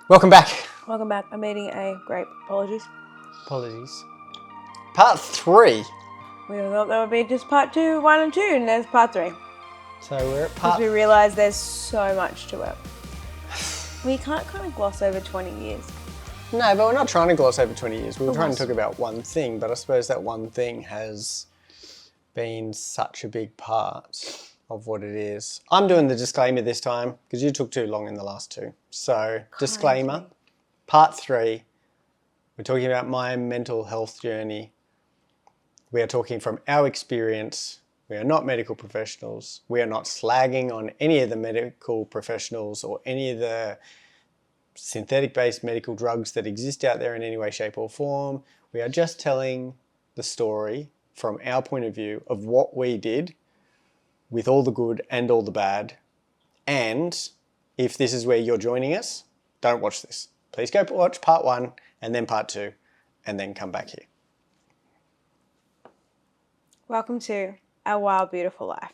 Welcome back. Welcome back. I'm eating a grape. Apologies. Apologies. Part 3. We thought that would be just part 2, 1 and 2, and there's part 3. So we're at Because part... we realise there's so much to it. We can't kind of gloss over 20 years. No, but we're not trying to gloss over 20 years. We were trying to talk about one thing, but I suppose that one thing has been such a big part of what it is. I'm doing the disclaimer this time because you took too long in the last two. So, disclaimer, part 3, we're talking about my mental health journey. We are talking from our experience. We are not medical professionals. We are not slagging on any of the medical professionals or any of the synthetic-based medical drugs that exist out there in any way, shape or form. We are just telling the story from our point of view of what we did with all the good and all the bad. And if this is where you're joining us, don't watch this. Please go watch part 1 and then part 2 and then come back here. Welcome to Our Wild, Beautiful Life.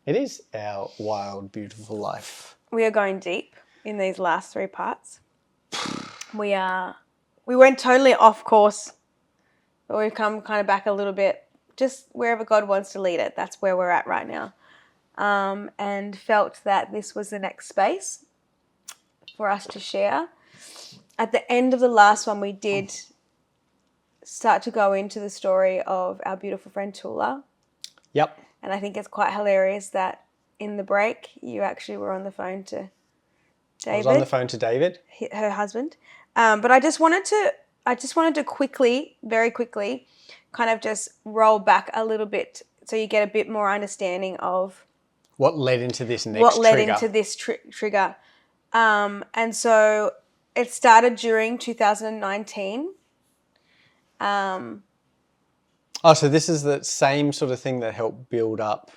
It is our wild, beautiful life. We are going deep in these last 3 parts. We went totally off course, but we've come kind of back a little bit, just wherever God wants to lead it. That's where we're at right now. And felt that this was the next space for us to share. At the end of the last one, we did start to go into the story of our beautiful friend Tula. Yep. And I think it's quite hilarious that in the break, you actually were on the phone to David. I was on the phone to David, her husband. But I just wanted to very quickly, kind of just roll back a little bit so you get a bit more understanding of what led into this trigger. And so it started during 2019. So this is the same sort of thing that helped build up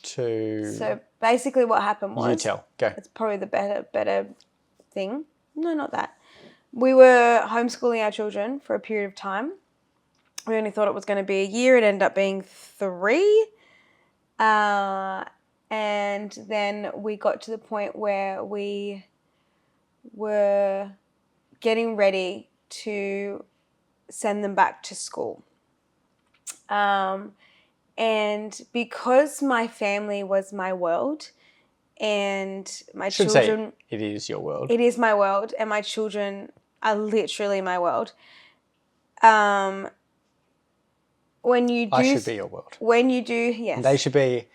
to... So basically what happened was... You tell. Go. It's probably the better thing. No, not that. We were homeschooling our children for a period of time. We only thought it was going to be a year. It ended up being 3. And then we got to the point where we were getting ready to send them back to school. And because my family was my world and my children... Say it is your world. It is my world and my children are literally my world. When you do... I should be your world. When you do, yes. They should be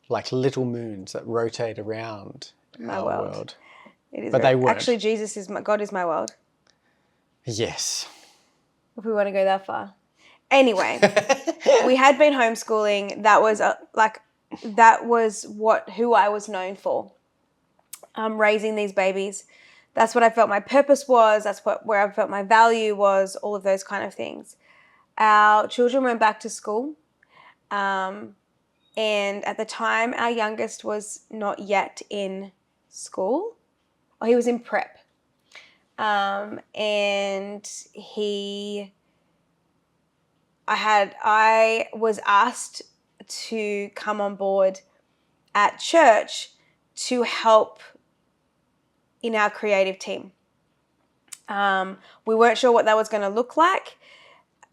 like little moons that rotate around our world. It is, but they weren't. Actually, God is my world. Yes. If we want to go that far. Anyway, we had been homeschooling. That was who I was known for. Raising these babies. That's what I felt my purpose was. That's where I felt my value was. All of those kind of things. Our children went back to school. And at the time, our youngest was not yet in school. Oh, he was in prep. And I was asked to come on board at church to help in our creative team. We weren't sure what that was going to look like.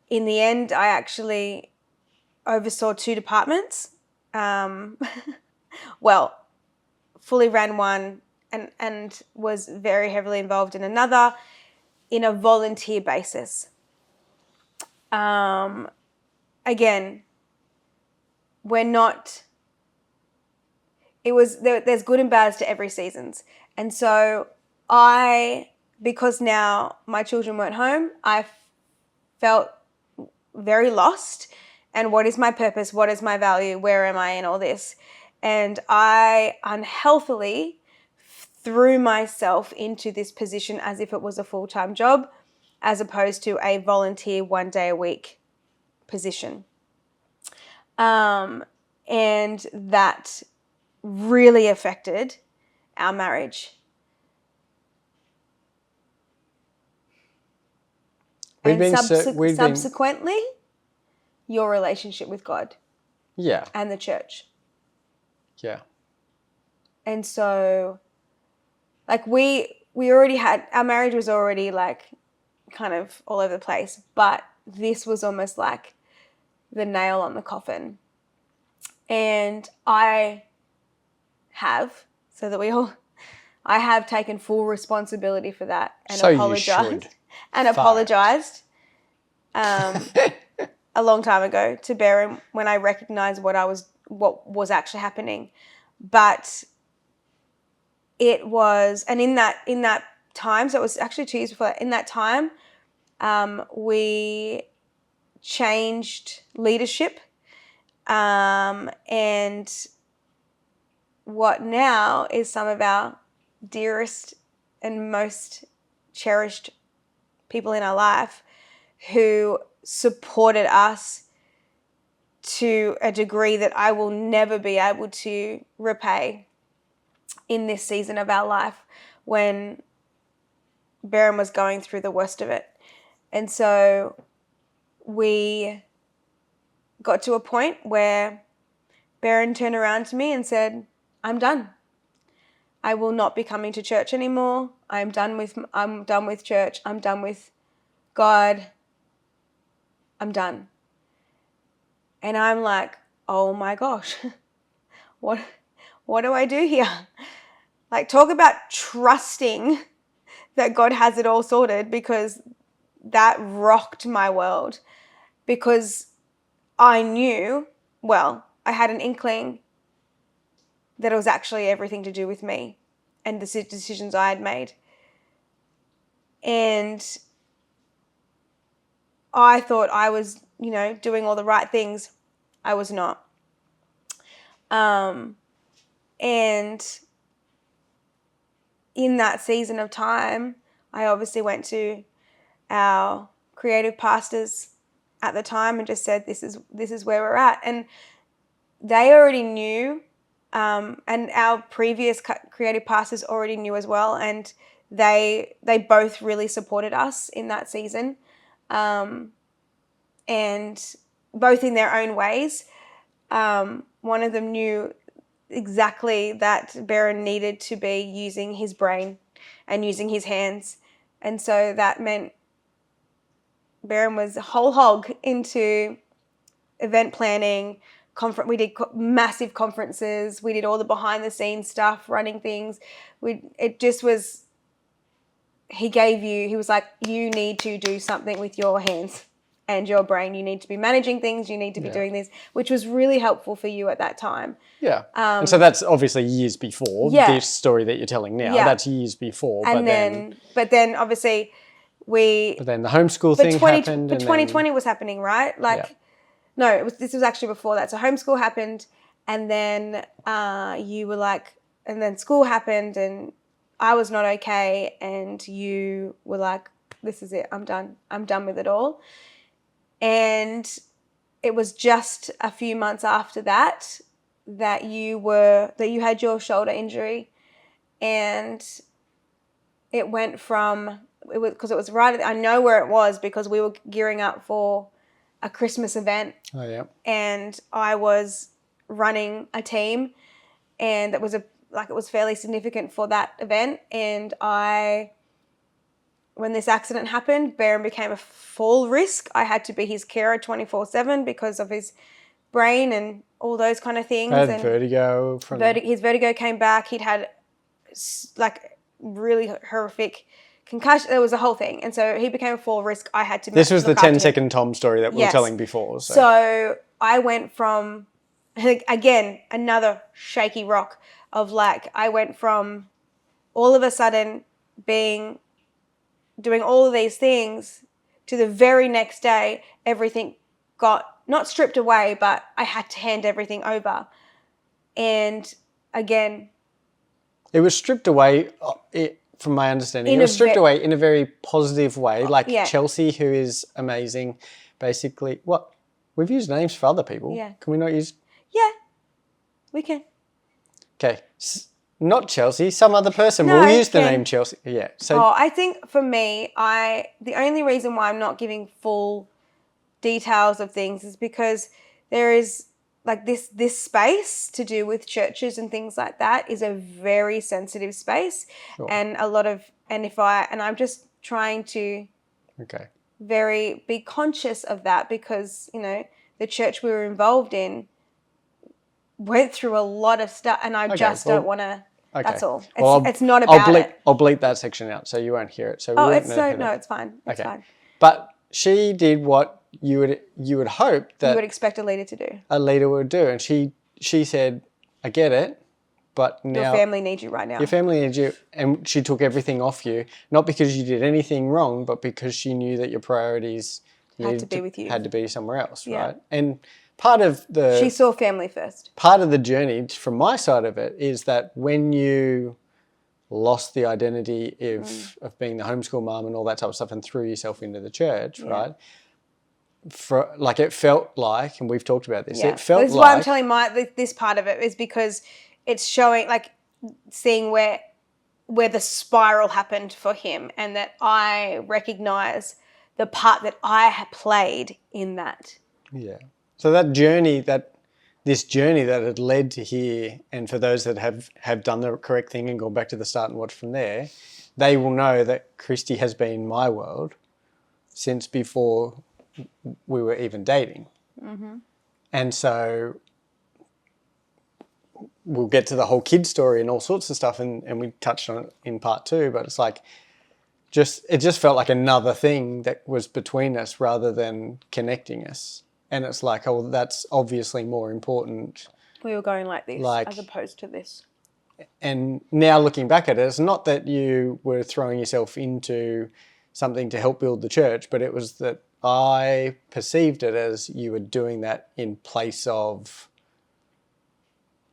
In the end, I actually oversaw 2 departments. Fully ran one and was very heavily involved in another in a volunteer basis. Again, there's good and bads to every seasons. And so because now my children weren't home, I felt very lost. And what is my purpose? What is my value? Where am I in all this? And I unhealthily threw myself into this position as if it was a full-time job, as opposed to a volunteer 1 day a week position. And that really affected our marriage. Subsequently, your relationship with God. Yeah. And the church. Yeah. And so like we already had, our marriage was already like kind of all over the place, but this was almost like the nail on the coffin. And I have, so that we all, I have taken full responsibility for that and So you apologized should. and Fuck. apologized a long time ago to Beren when I recognized what was actually happening. But it was, and in that time, so it was actually 2 years before that, in that time, we changed leadership, and what now is some of our dearest and most cherished people in our life who supported us to a degree that I will never be able to repay in this season of our life when Beren was going through the worst of it. And so we got to a point where Beren turned around to me and said, I'm done. I will not be coming to church anymore. I'm done with church. I'm done with God. I'm done. And I'm like, oh my gosh, what do I do here? Like, talk about trusting that God has it all sorted, because that rocked my world, because I knew, well, I had an inkling that it was actually everything to do with me and the decisions I had made. And I thought I was, doing all the right things. I was not. And in that season of time, I obviously went to our creative pastors at the time and just said, this is where we're at. And they already knew, and our previous creative pastors already knew as well, and they both really supported us in that season, and both in their own ways. One of them knew exactly that Beren needed to be using his brain and using his hands, and so that meant Beren was a whole hog into event planning. We did massive conferences. We did all the behind the scenes stuff, running things. It just was, he was like, you need to do something with your hands and your brain. You need to be managing things. You need to be doing this, which was really helpful for you at that time. Yeah. And so that's obviously years before this story that you're telling now. Yeah. That's years before. But then obviously But then the homeschool thing happened. But 2020 was happening, right? No, this was actually before that. So homeschool happened, and then you were like, and then school happened, and I was not okay, and you were like, this is it, I'm done. I'm done with it all. And it was just a few months after that you had your shoulder injury, and it went from, because it was right, I know where it was because we were gearing up for a Christmas event. Oh, yeah. And I was running a team, and it was fairly significant for that event. And when this accident happened, Beren became a full risk. I had to be his carer 24/7 because of his brain and all those kind of things. I had vertigo. His vertigo came back. He'd had like really horrific concussion. It was a whole thing. And so he became a full risk. I had to This was the 10-second Tom story that we were telling before. So I went from, again, another shaky rock of I went from all of a sudden doing all of these things to the very next day, everything got not stripped away, but I had to hand everything over. And again, it was stripped away. From my understanding, it was stripped away in a very positive way. Chelsea, who is amazing, basically. What? We've used names for other people. Yeah. Can we not use? Yeah, we can. Okay. Not Chelsea, some other person. We'll use the name Chelsea. Yeah. So. I think for me, the only reason why I'm not giving full details of things is because there is like this space to do with churches and things like that is a very sensitive space. Sure. And I'm just trying to Okay. be conscious of that, because, you know, the church we were involved in went through a lot of stuff, and I just don't want to. Okay. That's all. Well, it's not about it. I'll bleep that section out so you won't hear it. So we Oh, won't it's know so who no, that- it's fine. It's Okay. fine. But she did what you would hope You that would expect a leader to do. a leader would do, and she said, "I get it, but now Your family needs you right now. your family needs you," and she took everything off you, not because you did anything wrong, but because she knew that your priorities Had to be with you. had to be somewhere else, Yeah. right? And part of She saw family first. part of the journey from my side of it is that when you lost the identity of being the homeschool mom and all that type of stuff and threw yourself into the church, right? It felt like, and we've talked about this, it felt This is like... why I'm telling this part of it, is because it's showing, like, seeing where the spiral happened for him, and that I recognize the part that I had played in that. Yeah. So this journey that had led to here, and for those that have done the correct thing and gone back to the start and watched from there, they will know that Christy has been in my world since before we were even dating. Mm-hmm. And so we'll get to the whole kid story and all sorts of stuff, and we touched on it in part 2, but it's like, it just felt like another thing that was between us rather than connecting us. And it's like, oh, that's obviously more important. We were going like this, as opposed to this. And now looking back at it, it's not that you were throwing yourself into something to help build the church, but it was that I perceived it as you were doing that in place of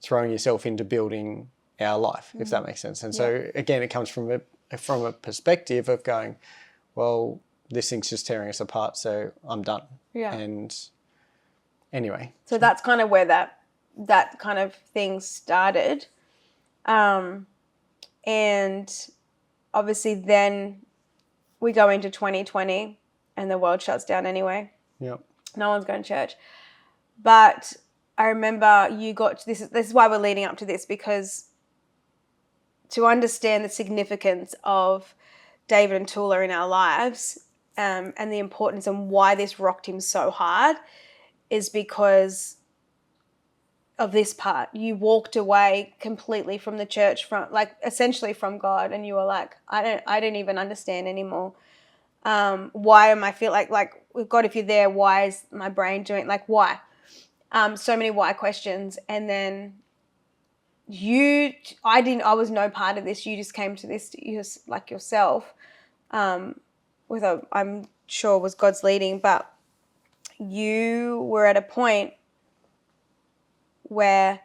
throwing yourself into building our life, if that makes sense. And so again, it comes from a perspective of going, well, this thing's just tearing us apart, so I'm done. Yeah. And anyway. So that's kind of where that kind of thing started. And obviously then we go into 2020 and the world shuts down anyway. Yep. No one's going to church. But I remember this is why we're leading up to this, because to understand the significance of David and Tula in our lives, and the importance and why this rocked him so hard, is because of this part. You walked away completely from the church, essentially from God, and you were like, I don't even understand anymore. Why am I feel like God, if you're there, why is my brain doing, why? So many why questions. And then I was no part of this. You just came to this yourself, I'm sure was God's leading, but you were at a point where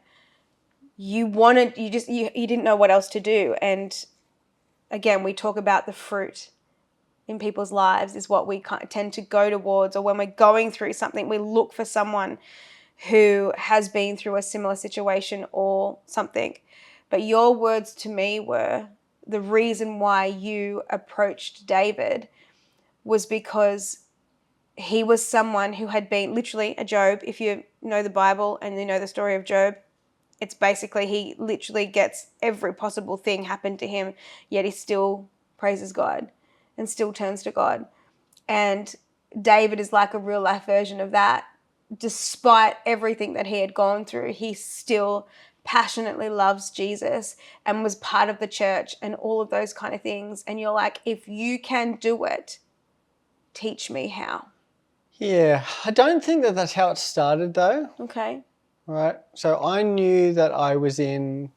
you didn't know what else to do. And again, we talk about the fruit in people's lives is what we tend to go towards, or when we're going through something, we look for someone who has been through a similar situation or something. But your words to me were, the reason why you approached David was because he was someone who had been literally a Job. If you know the Bible and you know the story of Job, it's basically he literally gets every possible thing happen to him, yet he still praises God and still turns to God. And David is like a real life version of that. Despite everything that he had gone through, he still passionately loves Jesus and was part of the church and all of those kind of things. And you're like, if you can do it, teach me how. Yeah, I don't think that that's how it started though. Okay. Right. So I knew that I was in,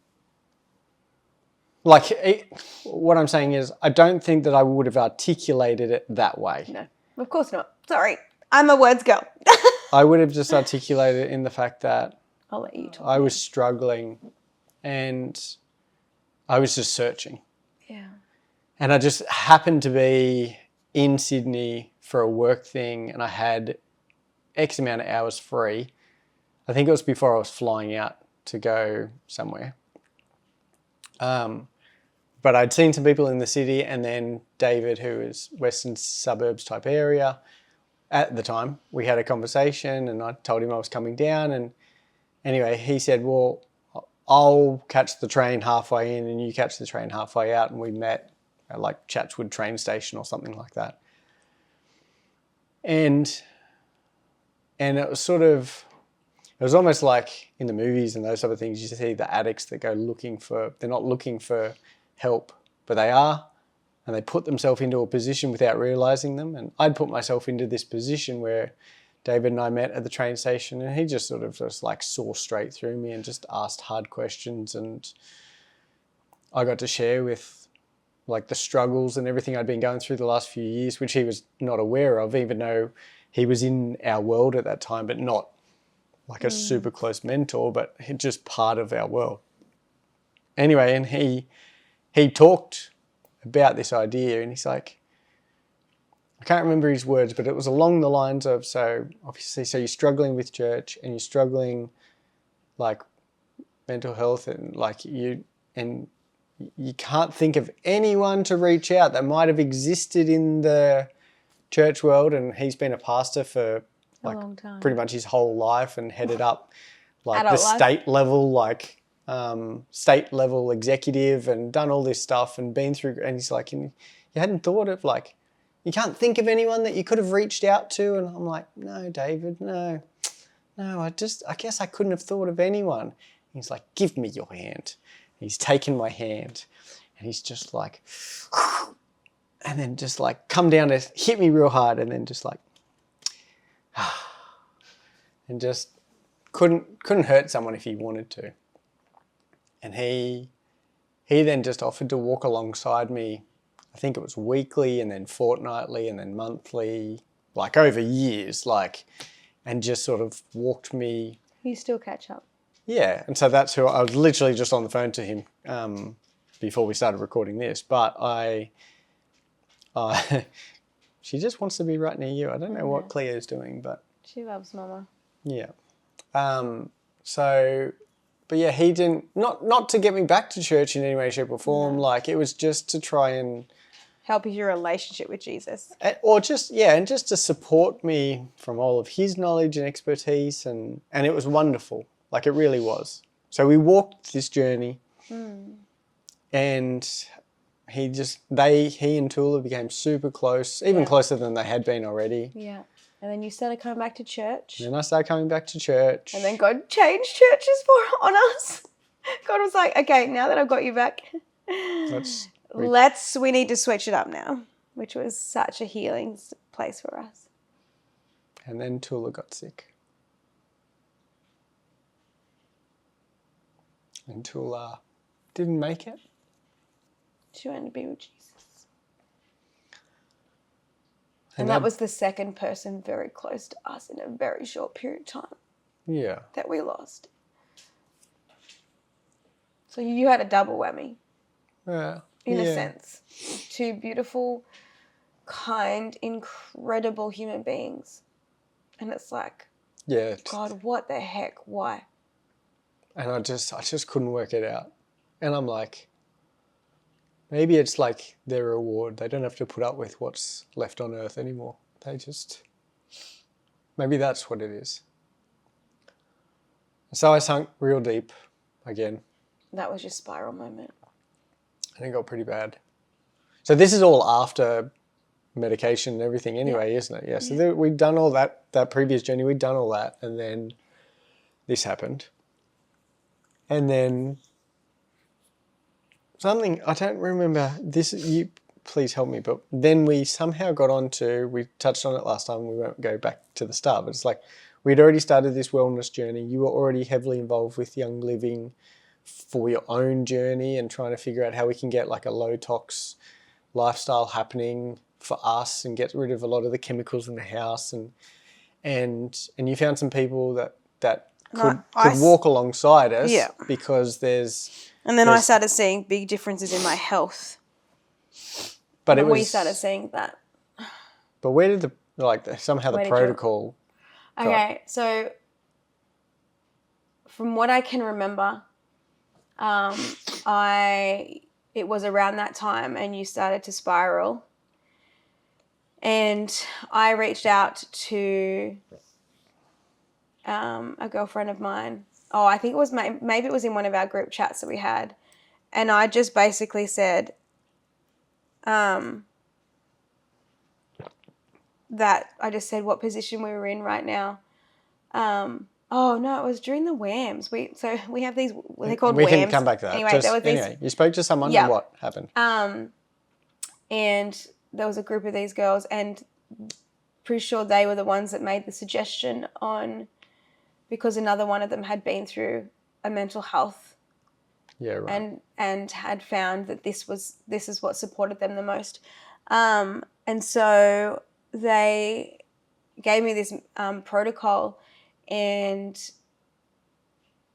what I'm saying is I don't think that I would have articulated it that way. No, of course not. Sorry. I'm a words girl. I would have just articulated it in the fact that I'll let you talk. I was struggling and I was just searching. Yeah. And I just happened to be in Sydney for a work thing and I had X amount of hours free. I think it was before I was flying out to go somewhere. But I'd seen some people in the city, and then David, who is Western suburbs type area at the time, we had a conversation and I told him I was coming down, and anyway, he said, well, I'll catch the train halfway in and you catch the train halfway out. And we met at like Chatswood train station or something like that. And it was sort of, it was almost like in the movies and those type of things, you see the addicts that go they're not looking for help, but they are. And they put themselves into a position without realising them. And I'd put myself into this position where David and I met at the train station, and he just sort of just like saw straight through me and just asked hard questions. And I got to share with like the struggles and everything I'd been going through the last few years, which he was not aware of, even though he was in our world at that time, but not like a super close mentor, but just part of our world. Anyway, and he talked about this idea, and he's like, I can't remember his words, but it was along the lines of, so you're struggling with church and you're struggling like mental health and like you can't think of anyone to reach out that might have existed in the church world. And he's been a pastor for like a long time, pretty much his whole life, and headed up like Adult the life. state level, like state level executive, and done all this stuff and been through. And he's like, you hadn't thought of like, you can't think of anyone that you could have reached out to? And I'm like, no, David, no, I guess I couldn't have thought of anyone. And he's like, give me your hand. And he's taken my hand, and he's just like, and then just like come down to hit me real hard, and then just like, and just couldn't hurt someone if he wanted to. And he then just offered to walk alongside me. I think it was weekly, and then fortnightly, and then monthly, like over years, like, and just sort of walked me. You still catch up. Yeah, and so that's who I was literally just on the phone to him before we started recording this. But she just wants to be right near you. I don't know what Cleo's doing, but she loves Mama. Yeah. But yeah, he didn't, not to get me back to church in any way, shape or form. No. Like, it was just to try and help your relationship with Jesus. Or just, yeah, and just to support me from all of his knowledge and expertise. And it was wonderful. Like, it really was. So we walked this journey and he and Tula became super close, even closer than they had been already. Yeah. And then you started coming back to church. Then I started coming back to church. And then God changed churches on us. God was like, okay, now that I've got you back, we need to switch it up now, which was such a healing place for us. And then Tula got sick. And Tula didn't make it. She went to be with Jesus. And that was the second person very close to us in a very short period of time. Yeah. That we lost. So you had a double whammy. Yeah. In a sense. Two beautiful, kind, incredible human beings. And it's like, yeah, God, what the heck? Why? And I just couldn't work it out. And I'm like, maybe it's like their reward. They don't have to put up with what's left on earth anymore. Maybe that's what it is. So I sunk real deep again. That was your spiral moment. And it got pretty bad. So this is all after medication and everything anyway, isn't it? Yeah. So we'd done all that previous journey, we'd done all that, and then this happened. And then something, I don't remember this, you please help me, but then we somehow got on to, we touched on it last time, we won't go back to the start, but it's like we'd already started this wellness journey. You were already heavily involved with Young Living for your own journey and trying to figure out how we can get like a low tox lifestyle happening for us and get rid of a lot of the chemicals in the house. And you found some people that could walk alongside us because there's... And then I started seeing big differences in my health. But we started seeing that. But where did the protocol... Okay, so from what I can remember, it was around that time and you started to spiral. And I reached out to a girlfriend of mine I think it was maybe it was in one of our group chats that we had, and I just basically said, that I just said what position we were in right now. Oh no, it was during the WAMs. We have these. They're called We WAMs. can come back to that. Anyway, there was these. Anyway, you spoke to someone Yeah. and what happened? And there was a group of these girls, and pretty sure they were the ones that made the suggestion on, because another one of them had been through a mental health. Yeah, right. And had found that this is what supported them the most, and so they gave me this protocol, and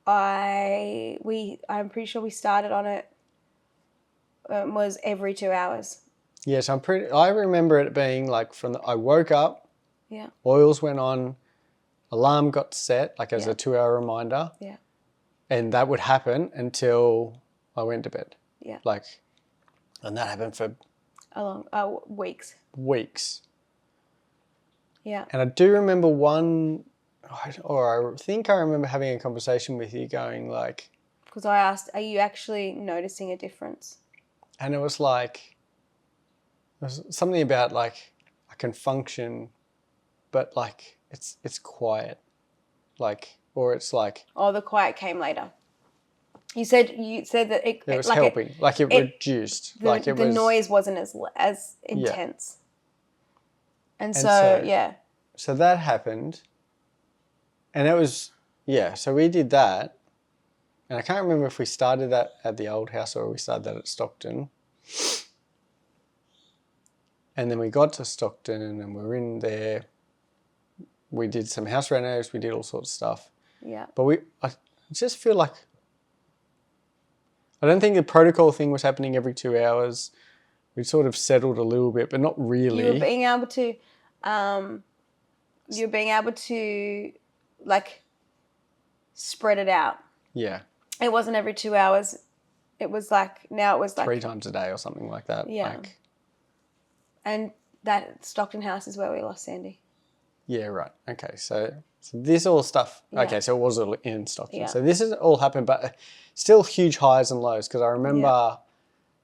I'm pretty sure we started on it. Was every 2 hours. Yes, I remember it being like I woke up, Yeah. oils went on, alarm got set, like as Yeah. a 2-hour reminder. Yeah. And that would happen until I went to bed. Yeah. And that happened for Weeks. weeks. Yeah. And I do remember I think I remember having a conversation with you going like, Because I asked, are you actually noticing a difference? and it was like, there's something about like I can function, but like it's quiet, like, or it's like. Oh, the quiet came later. You said that it was like helping, it reduced, the noise wasn't as intense. And so yeah. So that happened, and it was so we did that, and I can't remember if we started that at the old house or we started that at Stockton. And then we got to Stockton and we were in there. We did some house renos, we did all sorts of stuff. Yeah. But I just feel like, I don't think the protocol thing was happening every 2 hours. We sort of settled a little bit, but not really. You were being able to like spread it out. Yeah. It wasn't every 2 hours. It was like, now it was like 3 times a day or something like that. Yeah. And that Stockton house is where we lost Sandy. Yeah, right. Okay, so this all stuff. Yeah. Okay, so it was all in Stockton. Yeah. So this has all happened, but still huge highs and lows, because I remember,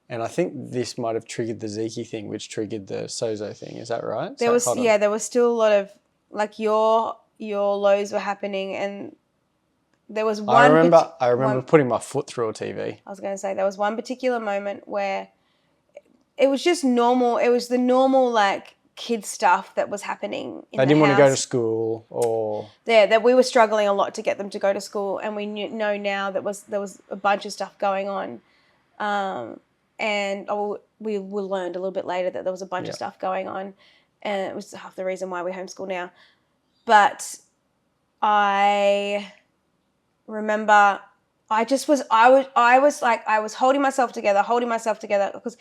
and I think this might have triggered the Zeke thing, which triggered the Sozo thing. Is that right? There was still a lot of like your lows were happening, and there was one. I remember putting my foot through a TV. I was going to say there was one particular moment where it was just normal. It was the normal like kid stuff that was happening in They the didn't want to house. go to school, or that we were struggling a lot to get them to go to school, and we know now that there was a bunch of stuff going on, and we learned a little bit later that there was a bunch of stuff going on, and it was half the reason why we homeschool now. But I remember I was holding myself together because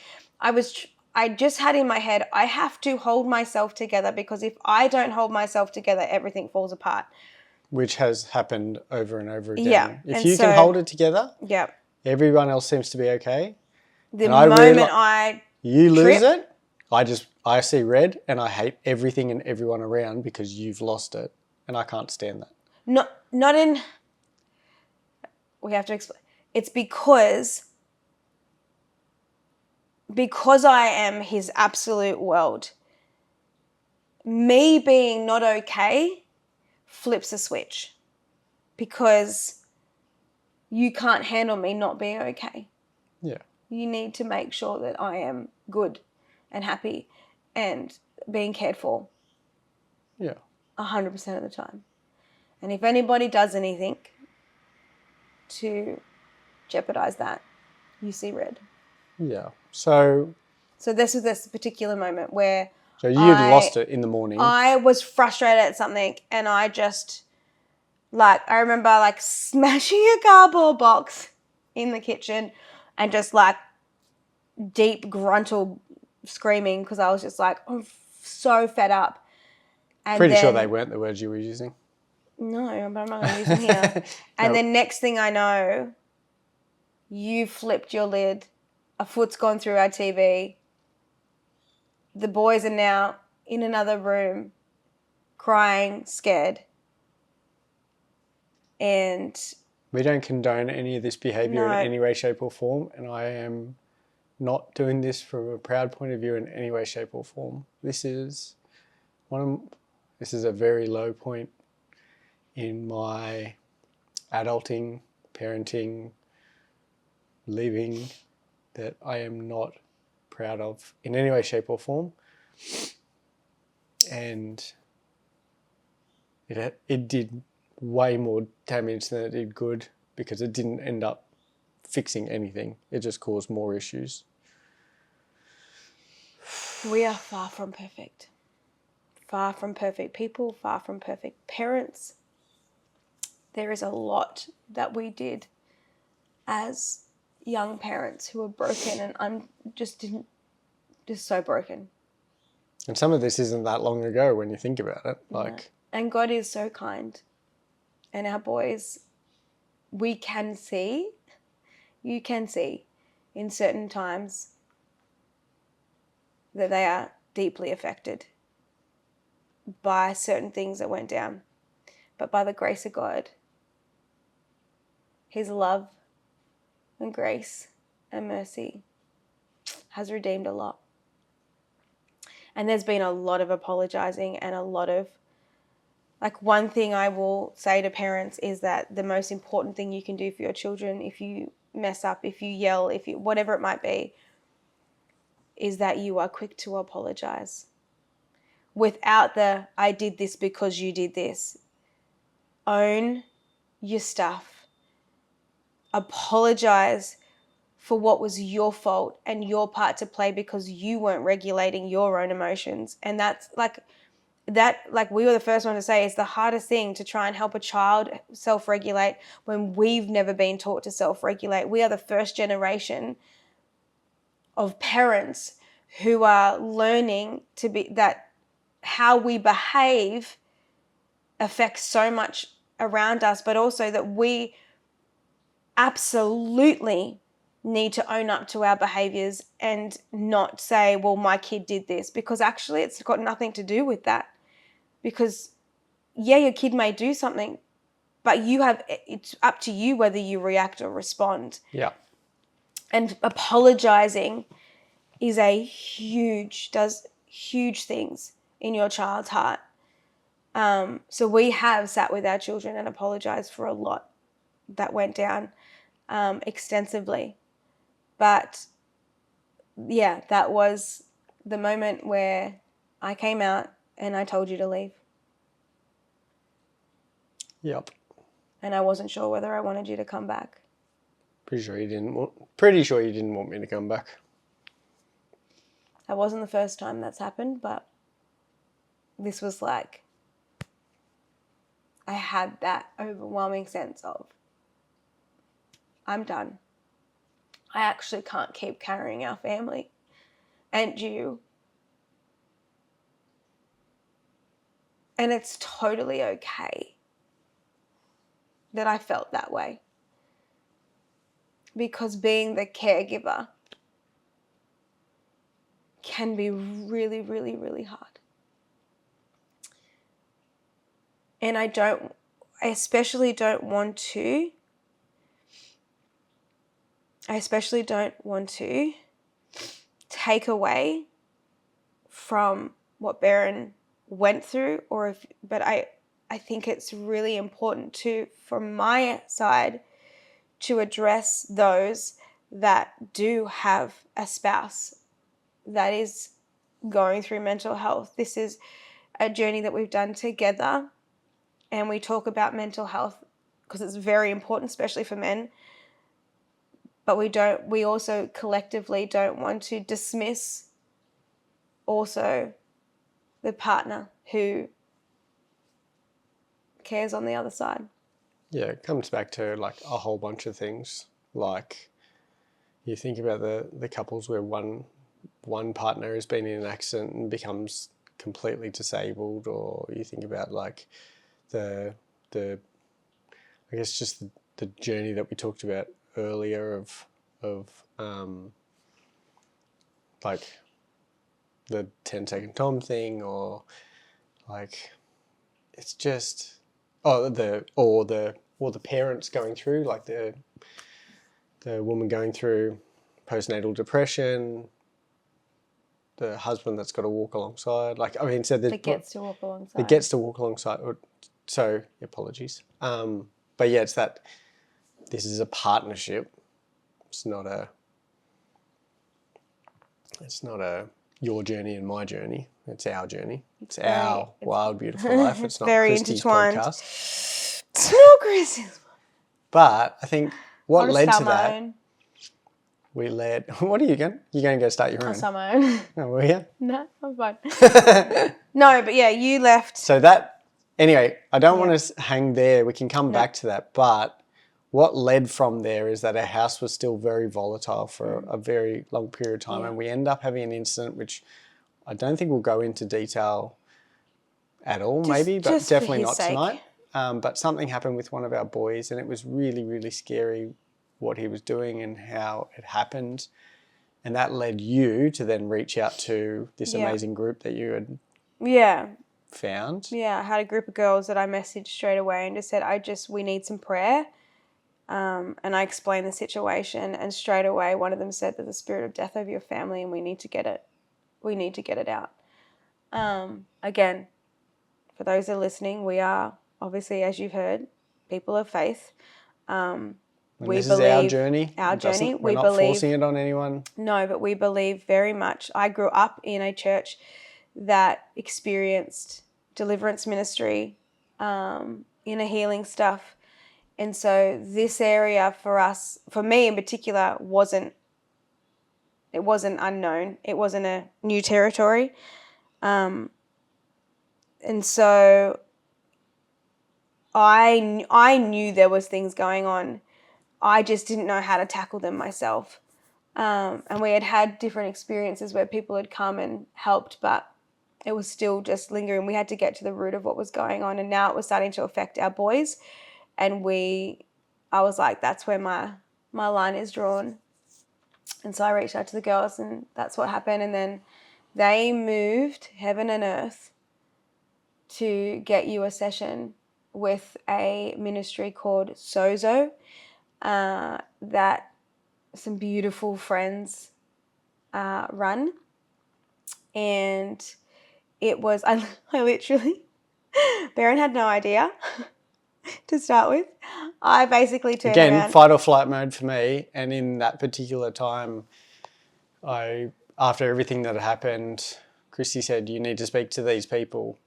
I just had in my head, I have to hold myself together, because if I don't hold myself together, everything falls apart. Which has happened over and over again. Yeah. If you can hold it together, everyone else seems to be okay. The moment you lose it, I see red and I hate everything and everyone around because you've lost it, and I can't stand that. Not in. We have to explain. It's because I am his absolute world. Me being not okay flips a switch, because you can't handle me not being okay. Yeah. You need to make sure that I am good and happy and being cared for. Yeah. 100% of the time. And if anybody does anything to jeopardize that, you see red. Yeah. So this was this particular moment where you'd lost it in the morning. I was frustrated at something, and I just I remember smashing a cardboard box in the kitchen and just deep gruntle screaming, because I was just I'm so fed up. And Pretty sure they weren't the words you were using. No, but I'm not going to use them here. And then next thing I know, you flipped your lid. A foot's gone through our TV. The boys are now in another room, crying, scared. And We don't condone any of this behaviour No. in any way, shape or form, and I am not doing this from a proud point of view in any way, shape or form. This is a very low point in my adulting, parenting, living that I am not proud of in any way, shape or form. And it did way more damage than it did good because it didn't end up fixing anything. It just caused more issues. We are far from perfect. Far from perfect people, far from perfect parents. There is a lot that we did as young parents who were broken, and I'm just so broken. And some of this isn't that long ago when you think about it. Like, and God is so kind. And our boys, you can see in certain times that they are deeply affected by certain things that went down. But by the grace of God, His love and grace and mercy has redeemed a lot. And there's been a lot of apologizing and a lot of, like, one thing I will say to parents is that the most important thing you can do for your children, if you mess up, if you yell, if you, whatever it might be, is that you are quick to apologize. Without the, I did this because you did this. Own your stuff. Apologize for what was your fault and your part to play because you weren't regulating your own emotions. And that's like we were the first one to say, it's the hardest thing to try and help a child self-regulate when we've never been taught to self-regulate. We are the first generation of parents who are learning to be that how we behave affects so much around us, but also that we absolutely need to own up to our behaviors and not say, well, my kid did this, because actually it's got nothing to do with that. Because yeah, your kid may do something, but it's up to you whether you react or respond. yeah. And apologizing does huge things in your child's heart. So we have sat with our children and apologized for a lot that went down extensively. But yeah, that was the moment where I came out and I told you to leave. Yep. And I wasn't sure whether I wanted you to come back. Pretty sure you didn't want me to come back. That wasn't the first time that's happened, but this was like, I had that overwhelming sense of, I'm done. I actually can't keep carrying our family and you. And it's totally okay that I felt that way. Because being the caregiver can be really, really, really hard. And I especially don't want to take away from what Beren went through, but I think it's really important to, from my side, to address those that do have a spouse that is going through mental health. This is a journey that we've done together, and we talk about mental health because it's very important, especially for men. But we also collectively don't want to dismiss also the partner who cares on the other side. Yeah, it comes back to like a whole bunch of things. Like you think about the couples where one partner has been in an accident and becomes completely disabled, or you think about like the I guess just the journey that we talked about earlier of like the 10-second Tom thing, or like it's just the or the parents going through, like the woman going through postnatal depression, the husband that's got to walk alongside. Like, I mean, so that gets to walk alongside. That gets to walk alongside. So, apologies. But yeah, it's that this is a partnership. It's not a your journey and my journey. It's our journey. It's our wild, beautiful life. It's not very Christy's intertwined. podcast. It's not Christy's. But I think what I'll led start to my that, own. what are you going? You're going to go start your own? I'll start my own. Oh, were you? No, I'm fine. No, but yeah, you left. So that, anyway, I don't want to hang there. We can come back to that. But what led from there is that our house was still very volatile for a very long period of time. And we end up having an incident, which I don't think we'll go into detail at all, maybe, but definitely not tonight. But something happened with one of our boys, and it was really, really scary what he was doing and how it happened. And that led you to then reach out to this amazing group that you had found. Yeah, I had a group of girls that I messaged straight away and just said, we need some prayer. And I explained the situation, and straight away one of them said, there's a spirit of death over your family and we need to get it. We need to get it out. Again, for those that are listening, we are obviously, as you've heard, people of faith. This is our journey. We're not forcing it on anyone. No, but we believe very much. I grew up in a church that experienced deliverance ministry, inner healing stuff. And so this area for us, for me in particular, wasn't unknown. It wasn't a new territory. And so I knew there was things going on. I just didn't know how to tackle them myself. And we had different experiences where people had come and helped, but it was still just lingering. We had to get to the root of what was going on. And now it was starting to affect our boys. And I was like, that's where my line is drawn. And so I reached out to the girls, and that's what happened. And then they moved heaven and earth to get you a session with a ministry called Sozo, that some beautiful friends run. And it was, I literally, Beren had no idea to start with. I basically turned around. Again, fight or flight mode for me. And in that particular time, after everything that had happened, Christy said, you need to speak to these people.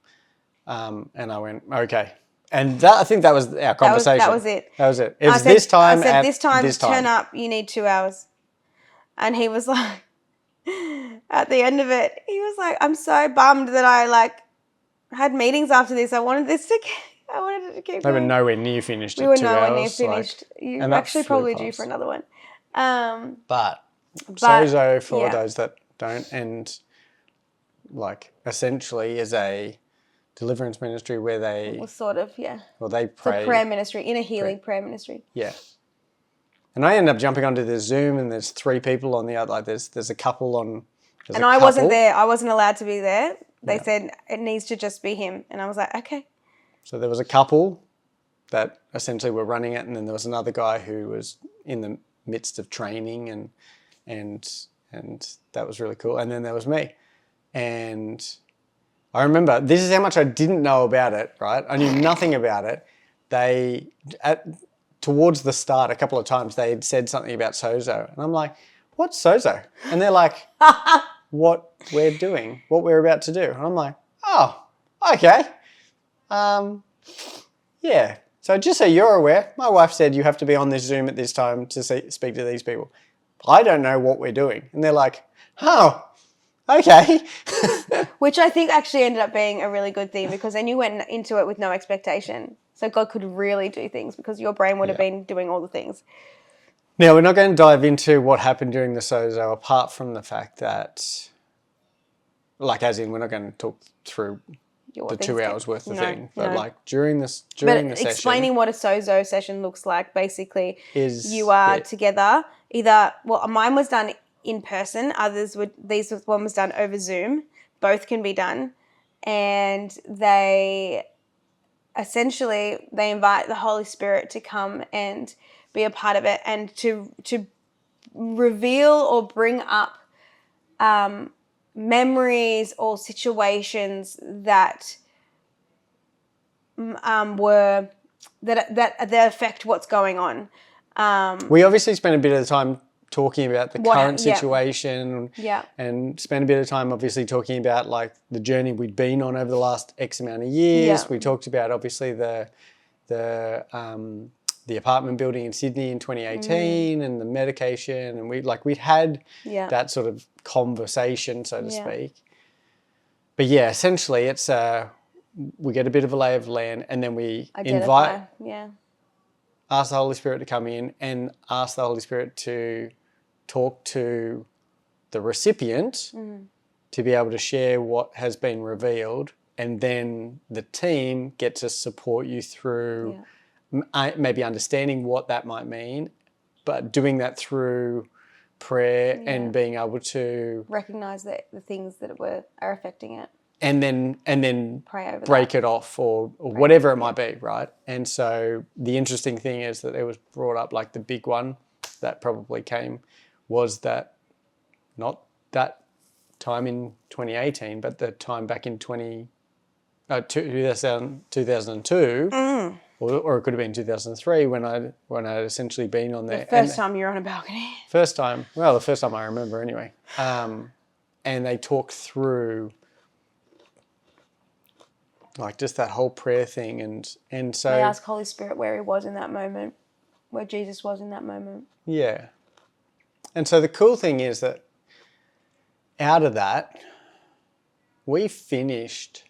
And I went, okay. And I think that was our conversation. That was it. It was this time. I said, this time, turn up, you need 2 hours. And he was like, at the end of it, he was like, I'm so bummed that I had meetings after this. I wanted it to keep going. They were nowhere near finished. We were nowhere near finished. You actually probably due for another one. But Sozo, for those that don't, and essentially is a deliverance ministry where they... Well, sort of, yeah. Well, they pray. It's a prayer ministry, inner healing prayer ministry. Yeah. And I end up jumping onto the Zoom, and there's 3 people on the other. There's a couple on... And I wasn't there. I wasn't allowed to be there. They said it needs to just be him. And I was like, okay. So there was a couple that essentially were running it, and then there was another guy who was in the midst of training, and that was really cool. And then there was me. And I remember, this is how much I didn't know about it, right? I knew nothing about it. Towards the start, a couple of times, they had said something about Sozo. And I'm like, what's Sozo? And they're like, what we're doing, what we're about to do. And I'm like, oh, okay. Yeah. So just so you're aware, my wife said you have to be on this Zoom at this time to speak to these people. I don't know what we're doing. And they're like, oh, okay. Which I think actually ended up being a really good thing, because then you went into it with no expectation. So God could really do things because your brain would have been doing all the things. Now, we're not going to dive into what happened during the Sozo, apart from the fact that, as in, we're not going to talk through the 2 hours worth of thing. But during the session. Explaining what a Sozo session looks like, basically, is you are together. Mine was done in person. One was done over Zoom. Both can be done. And they essentially they invite the Holy Spirit to come and be a part of it and to reveal or bring up memories or situations that were that affect what's going on. We obviously spent a bit of time talking about the current yeah. situation, and spent a bit of time obviously talking about like the journey we'd been on over the last X amount of years. Yeah. We talked about obviously the apartment building in Sydney in 2018 and the medication, and we'd had that sort of conversation, so to speak. But yeah, essentially it's we get a bit of a lay of the land, and then we ask the Holy Spirit to come in and ask the Holy Spirit to talk to the recipient to be able to share what has been revealed, and then the team get to support you through maybe understanding what that might mean, but doing that through prayer and being able to recognize the things that are affecting it. And then pray over break it off or whatever it might be, right? And so the interesting thing is that it was brought up, like the big one that probably came was that not that time in 2018, but the time back in 2002, or it could have been 2003 when I'd essentially been on there. The first time you were on a balcony. The first time I remember anyway. And they talk through like just that whole prayer thing, and so they ask Holy Spirit where he was in that moment, where Jesus was in that moment. Yeah. And so the cool thing is that out of that, we finished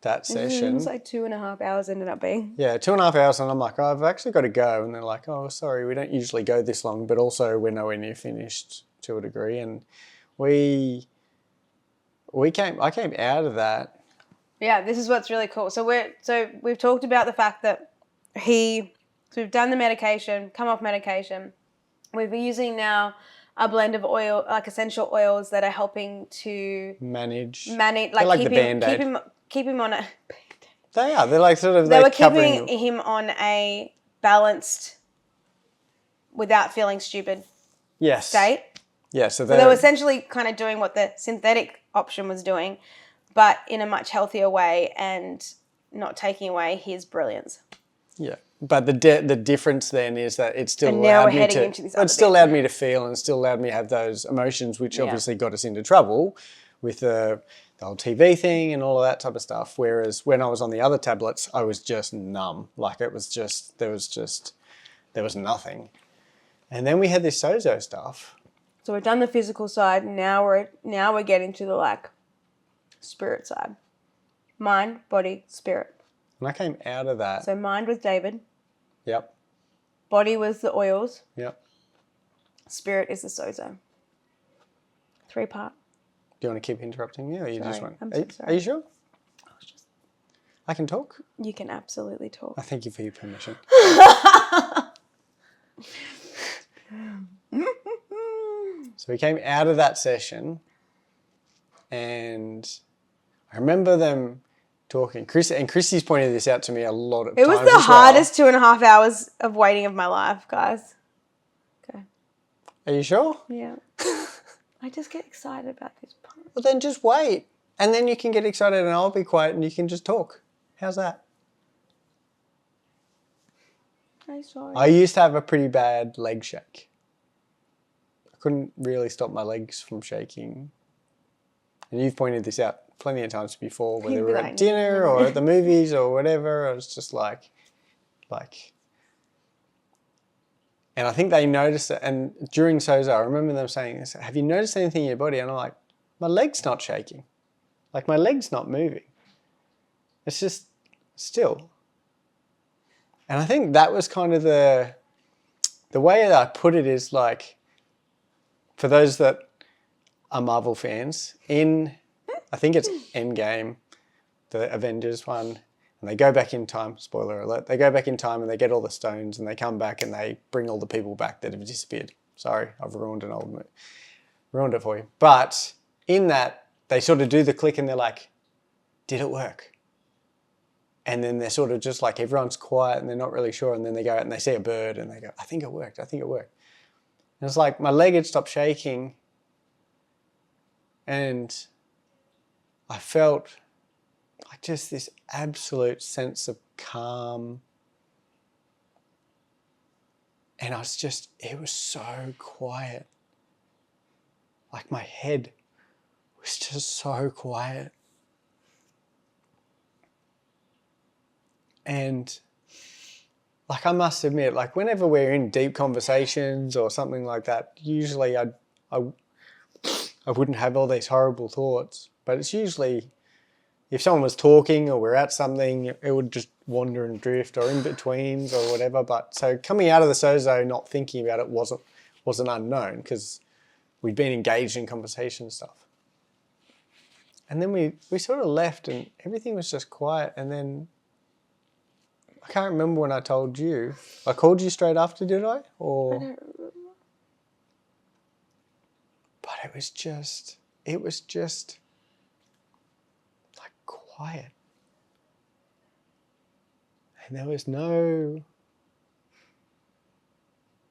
that session. It was like 2.5 hours ended up being. Yeah, 2.5 hours, and I'm like, oh, I've actually got to go. And they're like, oh, sorry, we don't usually go this long, but also we're nowhere near finished to a degree. And I came out of that. Yeah, this is what's really cool. So we've talked about the fact that we've done the medication, come off medication. We're using now a blend of oil, like essential oils that are helping to manage, like the Band-Aid. keep him on a. They are. They're like sort of. They were keeping him on a balanced, without feeling stupid. Yes. State. Yeah. So they were essentially kind of doing what the synthetic option was doing, but in a much healthier way and not taking away his brilliance. Yeah. But the difference then is that it still allowed me to feel, and still allowed me to have those emotions, which obviously got us into trouble with the whole TV thing and all of that type of stuff. Whereas when I was on the other tablets, I was just numb. Like it was just, there was nothing. And then we had this Sozo stuff. So we've done the physical side. Now we're getting to the like spirit side. Mind, body, spirit. And I came out of that. So mind was David. Yep. Body was the oils. Yep. Spirit is the Sozo. 3-part. Do you want to keep interrupting me, or you just want? I'm so sorry. Are you sure? I can talk? You can absolutely talk. I thank you for your permission. So we came out of that session, and I remember them talking. Chrissy's pointed this out to me a lot of times. It was the hardest 2.5 hours of waiting of my life, guys. Okay. Are you sure? Yeah. I just get excited about this part. Well, then just wait. And then you can get excited and I'll be quiet and you can just talk. How's that? I'm sorry. I used to have a pretty bad leg shake. I couldn't really stop my legs from shaking. And you've pointed this out plenty of times before, whether we're at dinner or at the movies or whatever. I was just like... And I think they noticed it. And during Sozo, I remember them saying this, have you noticed anything in your body? And I'm like, my leg's not shaking. Like my leg's not moving. It's just still. And I think that was kind of the way that I put it is like, for those that are Marvel fans, I think it's Endgame, the Avengers one, and they go back in time, spoiler alert, they go back in time and they get all the stones and they come back and they bring all the people back that have disappeared. Sorry, I've ruined an old movie. Ruined it for you. But in that, they sort of do the click and they're like, did it work? And then they're sort of just like, everyone's quiet and they're not really sure. And then they go out and they see a bird and they go, I think it worked. And it's like my leg had stopped shaking and I felt like just this absolute sense of calm. And it was so quiet. Like my head was just so quiet. And like I must admit, like whenever we're in deep conversations or something like that, usually I wouldn't have all these horrible thoughts. But it's usually if someone was talking or we're at something, it would just wander and drift or in betweens or whatever. But so coming out of the Sozo, not thinking about it wasn't unknown because we'd been engaged in conversation and stuff. And then we sort of left and everything was just quiet. And then I can't remember when I told you. I called you straight after, did I? Or I don't remember. But it was just like quiet. And there was no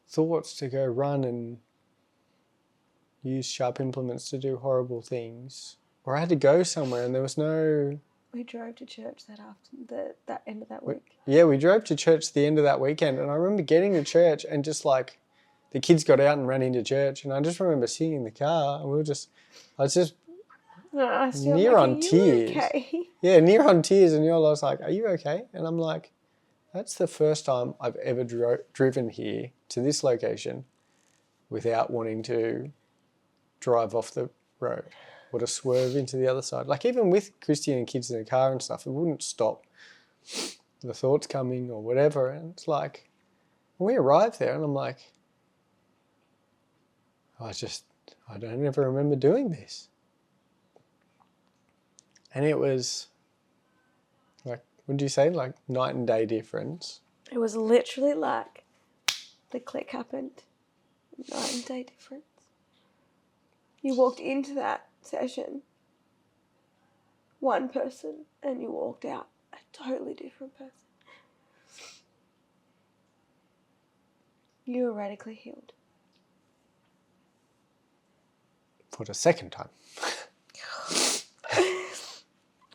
thoughts to go run and use sharp implements to do horrible things. Or I had to go somewhere and there was no... We drove to church that end of that week. We drove to church the end of that weekend and I remember getting to church and just like the kids got out and ran into church and I just remember sitting in the car and I was just near on tears. Okay? Yeah, near on tears and you're like, are you okay? And I'm like, that's the first time I've ever driven here to this location without wanting to drive off the road or to swerve into the other side. Like even with Christian and kids in the car and stuff, it wouldn't stop the thoughts coming or whatever. And it's like, when we arrived there and I'm like, I don't ever remember doing this. And it was like, what did you say? Like night and day difference. It was literally like the click happened. Night and day difference. You walked into that session, one person, and you walked out a totally different person. You were radically healed. For the second time.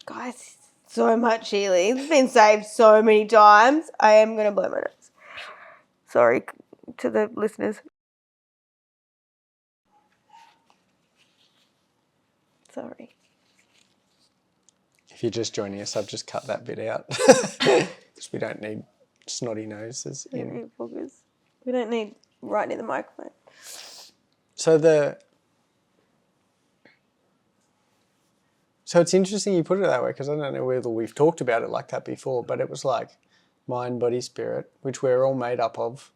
Guys, so much healing. It's been saved so many times. I am going to blow my nose. Sorry to the listeners. Sorry. If you're just joining us, I've just cut that bit out because we don't need snotty noses in. We don't need right near the microphone. So it's interesting you put it that way because I don't know whether we've talked about it like that before, but it was like mind, body, spirit, which we're all made up of.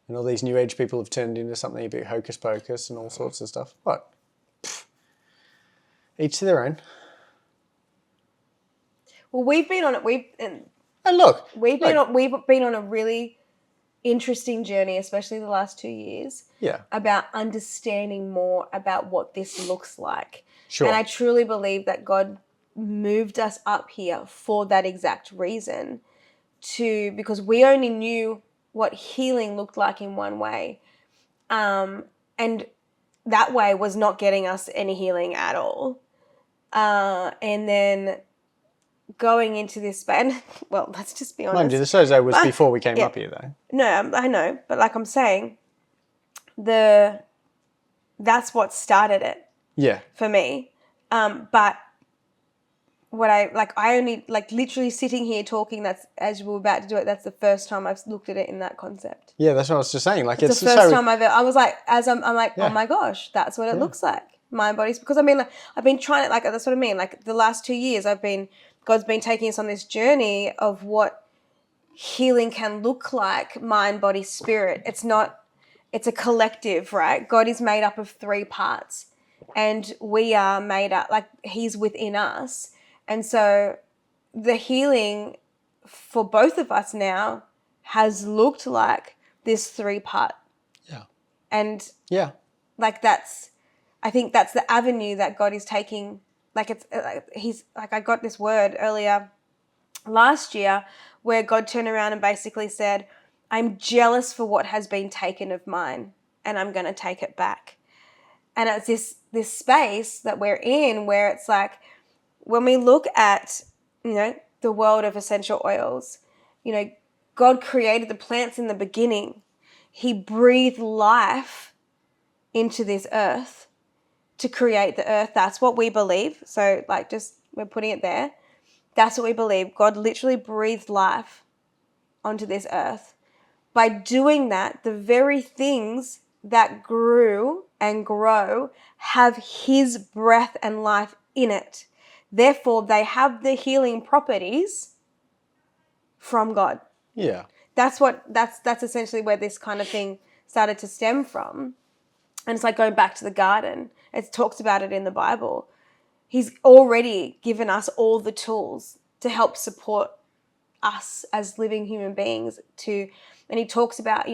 And all these new age people have turned into something a bit hocus pocus and all sorts of stuff. What? Each to their own. Well, we've been on it. We've been on a really interesting journey, especially the last 2 years. Yeah. About understanding more about what this looks like. Sure. And I truly believe that God moved us up here for that exact reason, because we only knew what healing looked like in one way, and that way was not getting us any healing at all. And then going into this span, well, let's just be honest. Mind you, the Sozo was before we came up here, though. No, I know, but like I'm saying, that's what started it. Yeah. For me. But what I only literally sitting here talking, that's as we were about to do it, that's the first time I've looked at it in that concept. Yeah, that's what I was just saying. Like it's the first time I was like, I'm like, yeah. Oh my gosh, that's what it looks like. Mind, body, because I mean, like, I've been trying to, that's what I mean. Like the last 2 years God's been taking us on this journey of what healing can look like, mind, body, spirit. It's a collective, right? God is made up of 3 parts. And we are made up, he's within us. And so the healing for both of us now has looked like this 3-part. Yeah. And yeah, I think that's the avenue that God is taking. I got this word earlier last year where God turned around and basically said, I'm jealous for what has been taken of mine and I'm going to take it back. And it's this space that we're in where it's like when we look at, the world of essential oils, God created the plants in the beginning. He breathed life into this earth to create the earth. That's what we believe. So we're putting it there. That's what we believe. God literally breathed life onto this earth. By doing that, the very things that grew and grow have his breath and life in it. Therefore, they have the healing properties from God. Yeah. That's essentially where this kind of thing started to stem from. And it's like going back to the garden. It talks about it in the Bible. He's already given us all the tools to help support us as living human beings and he talks about,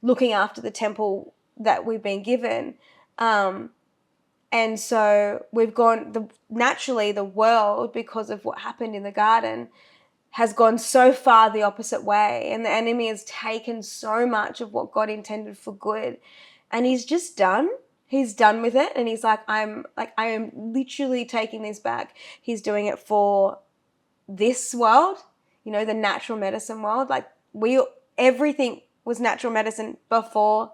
looking after the temple that we've been given. And so we've gone, naturally the world, because of what happened in the garden, has gone so far the opposite way. And the enemy has taken so much of what God intended for good. And he's just done. He's done with it. And he's like, I am literally taking this back. He's doing it for this world, the natural medicine world. Everything was natural medicine before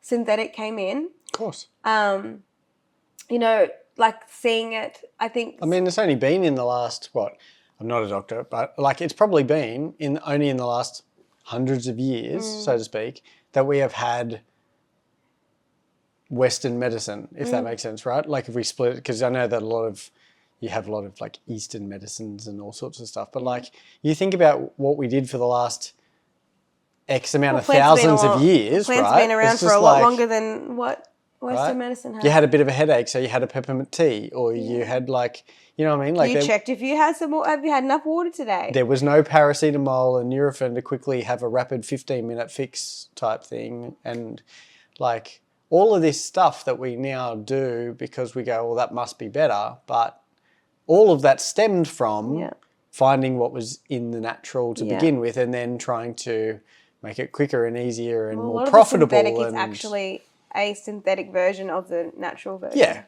synthetic came in. Of course. Seeing it, I think. I mean, it's only been in the last, I'm not a doctor, but it's probably been only in the last hundreds of years, so to speak, that we have had Western medicine, if that makes sense, right? Like if we split it, because I know that you have a lot of Eastern medicines and all sorts of stuff, but you think about what we did for the last X amount of thousands of years, plants right? Plants been around for a lot longer than what Western medicine has. You had a bit of a headache, so you had a peppermint tea, or you had you know what I mean? You checked if you had have you had enough water today? There was no paracetamol and Nurofen to quickly have a rapid 15-minute fix type thing, and all of this stuff that we now do because we go, well, that must be better, but all of that stemmed from finding what was in the natural to begin with, and then trying to make it quicker and easier and more profitable. The synthetic is actually a synthetic version of the natural version. Yeah.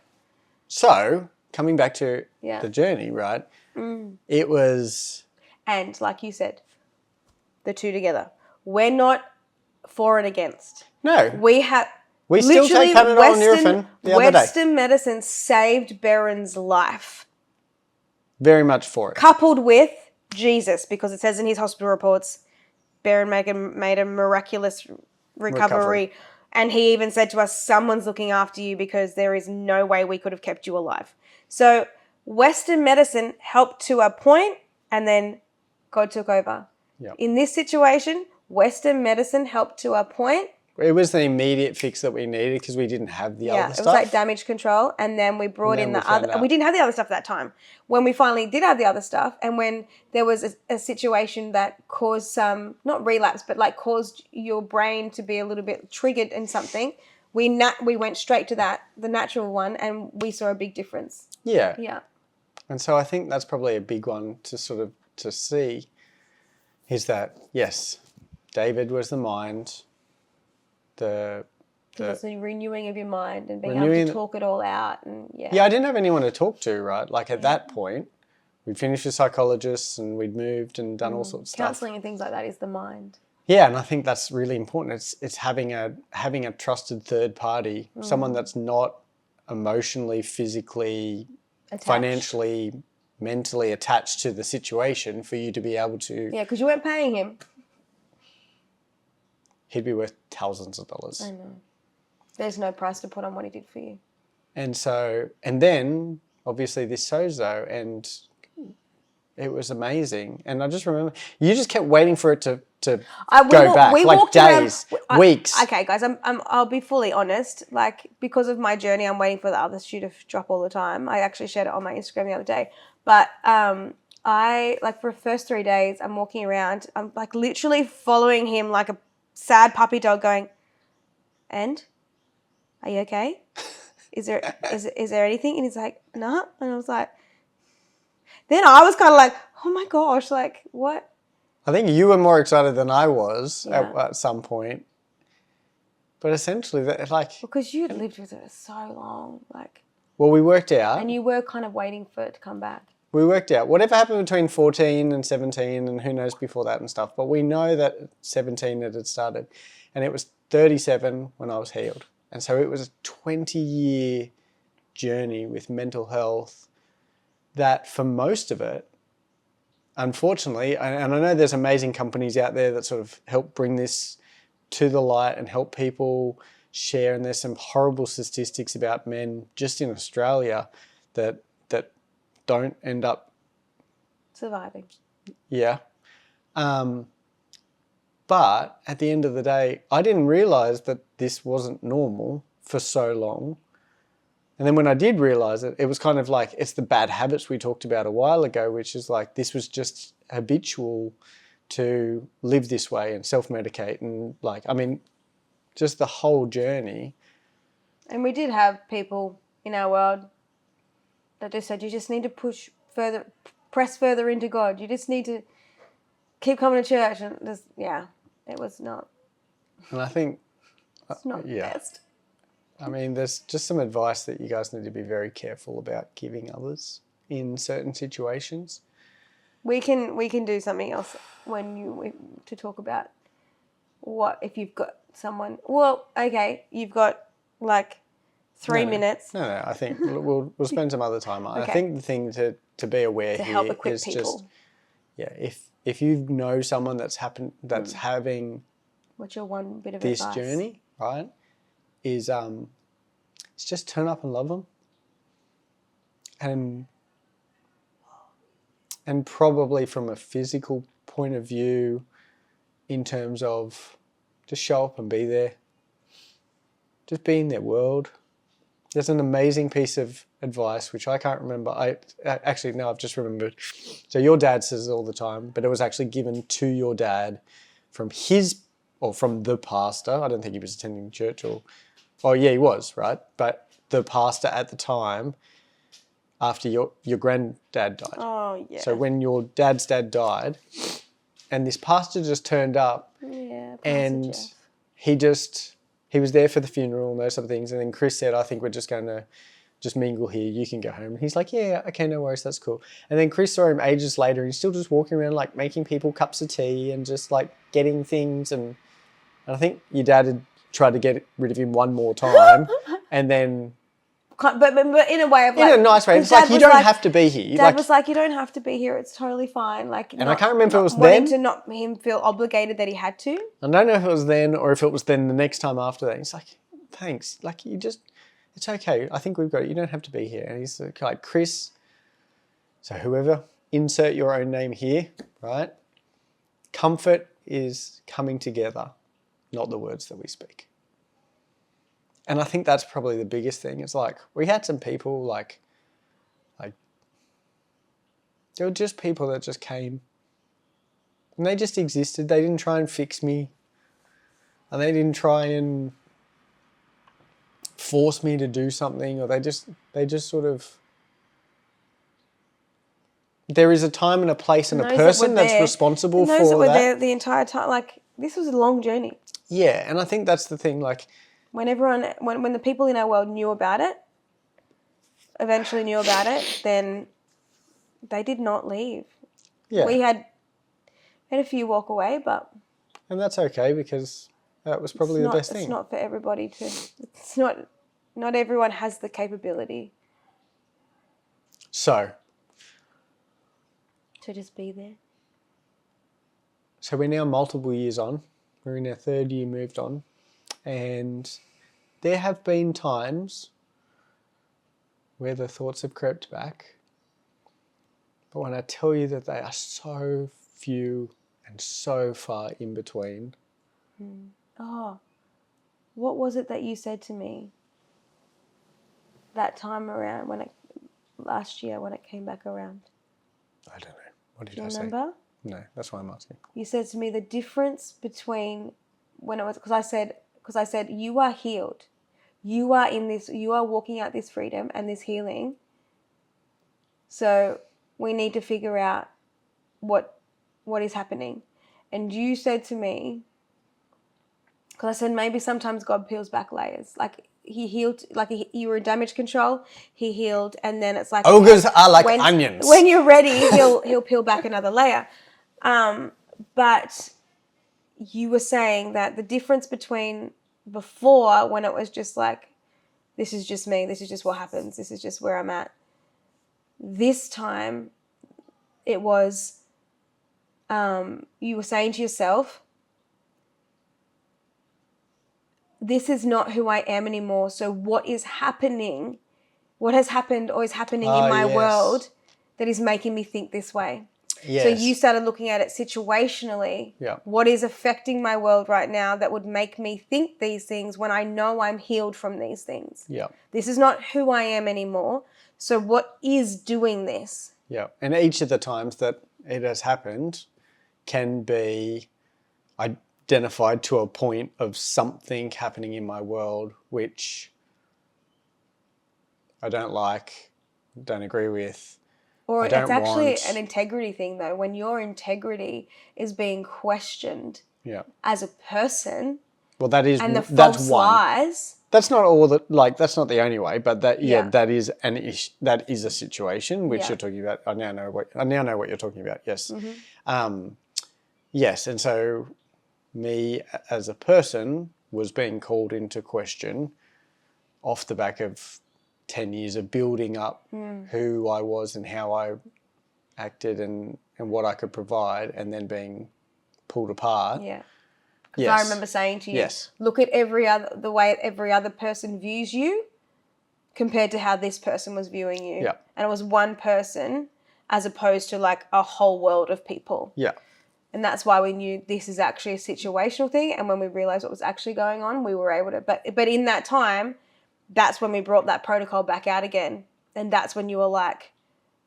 So coming back to the journey, right? It was, and like you said, the two together. We're not for and against. No. We still take Panadol and Nurofen the other day. Western medicine saved Beren's life. Very much for it. Coupled with Jesus, because it says in his hospital reports, Beren made a miraculous recovery. And he even said to us, someone's looking after you because there is no way we could have kept you alive. So Western medicine helped to a point and then God took over. Yep. In this situation, Western medicine helped to a point. It was the immediate fix that we needed because we didn't have the other stuff. Yeah, it was like damage control, and then we brought in the other. We didn't have the other stuff at that time. When we finally did have the other stuff, and when there was a situation that caused some, not relapse, but caused your brain to be a little bit triggered in something, we went straight to the natural one, and we saw a big difference. Yeah. Yeah. And so I think that's probably a big one to see, is that, yes, David was the mind. The renewing of your mind and being able to talk it all out. And yeah, I didn't have anyone to talk to, right? At that point, we'd finished with psychologists and we'd moved and done all sorts of stuff. Counselling and things like that is the mind. Yeah, and I think that's really important. It's having a trusted third party, someone that's not emotionally, physically, financially, mentally attached to the situation for you to be able to... Yeah, because you weren't paying him. He'd be worth thousands of dollars. I know. There's no price to put on what he did for you. And then obviously this Sozo, and it was amazing. And I just remember, you just kept waiting for it to go back, days, weeks. Okay, guys, I'll be fully honest. Because of my journey, I'm waiting for the other shoe to drop all the time. I actually shared it on my Instagram the other day. But I, for the first 3 days, I'm walking around. I'm literally following him like a sad puppy dog going, and are you okay? Is there anything? And he's like, nah. And I was like, Then I was kind of like, oh my gosh, like what? I think you were more excited than I was Yeah. at some point. But essentially, Because you'd lived with her so long, like, well, we worked out. and you were kind of waiting for it to come back. We worked out whatever happened between 14 and 17 and who knows before that and stuff. But we know that at 17 it had started. And it was 37 when I was healed. And so it was a 20-year journey with mental health that for most of it, unfortunately, and I know there's amazing companies out there that sort of help bring this to the light and help people share. And there's some horrible statistics about men just in Australia that don't end up Surviving. Yeah. But at the end of the day, I didn't realise that this wasn't normal for so long. And then when I did realise it, it was kind of like it's the bad habits we talked about a while ago, which is like this was just habitual to live this way and self-medicate and like, I mean, just the whole journey. And we did have people in our world that just said, you just need to press further into God. You just need to keep coming to church. And just, it was not. And I think, It's not the best. I mean, there's just some advice that you guys need to be very careful about giving others in certain situations. We can do something else to talk about what if you've got someone. Well, okay, you've got like 3 minutes. No, I think we'll spend some other time. Okay. I think the thing to be aware to here help equip is people. just if you know someone that's having What's your one bit of this advice? journey, right? Is it's just turn up and love them, and probably from a physical point of view, in terms of just show up and be there, just be in their world. There's an amazing piece of advice which I can't remember. I've just remembered. So your dad says it all the time, but it was actually given to your dad from the pastor. I don't think he was attending church he was, right? But the pastor at the time, after your granddad died. Oh, yeah. So when your dad's dad died, and this pastor just turned up, and Jeff. he was there for the funeral and those sort of things. And then Chris said, I think we're just going to just mingle here. You can go home. And he's like, yeah, okay, no worries. That's cool. And then Chris saw him ages later. And he's still just walking around, like making people cups of tea and just like getting things. And I think your dad had tried to get rid of him one more time. And then... But in a way of like... In a nice way. It's like, you don't have to be here. Dad was like, you don't have to be here. It's totally fine. Like, and I can't remember if it was wanting then. to not him feel obligated that he had to. I don't know if it was then or if it was then the next time after that. He's like, thanks. Like, it's okay. I think we've got it. You don't have to be here. And he's like, Chris, so whoever, insert your own name here, right? Comfort is coming together, not the words that we speak. And I think that's probably the biggest thing. It's like, we had some people like there were just people that just came and they just existed. They didn't try and fix me. And they didn't try and force me to do something, or they just sort of... There is a time and a place and a person that's responsible for that. Those that were there the entire time. Like, this was a long journey. Yeah, and I think that's the thing, like... When the people in our world eventually knew about it, then they did not leave. Yeah. We had a few walk away, but... And that's okay, because that was probably the best thing. It's not for everybody to... It's not everyone has the capability. So... To just be there. So we're now multiple years on. We're in our third year moved on. And there have been times where the thoughts have crept back. But when I tell you that they are so few and so far in between. Oh, what was it that you said to me that time around last year when it came back around? I don't know. What did Do I you say? remember? No, that's why I'm asking. You said to me the difference between when it was, because I said you are healed. You are in this, you are walking out this freedom and this healing. So we need to figure out what is happening. And you said to me, because I said maybe sometimes God peels back layers. Like he healed, like you were in damage control, he healed, and then it's like ogres are like onions. When you're ready, he'll peel back another layer. But you were saying that the difference between before, when it was just like, this is just me, this is just what happens, this is just where I'm at. This time, it was, you were saying to yourself, this is not who I am anymore. So what is happening, what has happened or is happening in my world that is making me think this way? Yes. So you started looking at it situationally. Yeah. What is affecting my world right now that would make me think these things when I know I'm healed from these things? Yeah. This is not who I am anymore. So what is doing this? Yeah. And each of the times that it has happened can be identified to a point of something happening in my world which I don't like, don't agree with. Or it's actually an integrity thing, though. When your integrity is being questioned as a person, well, that is, and the false lies. That's not all that, like, that's not the only way, but that that is an issue. That is a situation which you're talking about. I now know what you're talking about. Yes, yes, and so me as a person was being called into question off the back of 10 years of building up who I was and how I acted and what I could provide, and then being pulled apart. Yeah. Because I remember saying to you, look at the way every other person views you compared to how this person was viewing you. Yeah. And it was one person as opposed to like a whole world of people. Yeah. And that's why we knew this is actually a situational thing. And when we realized what was actually going on, we were able to, but in that time, that's when we brought that protocol back out again. And that's when you were like,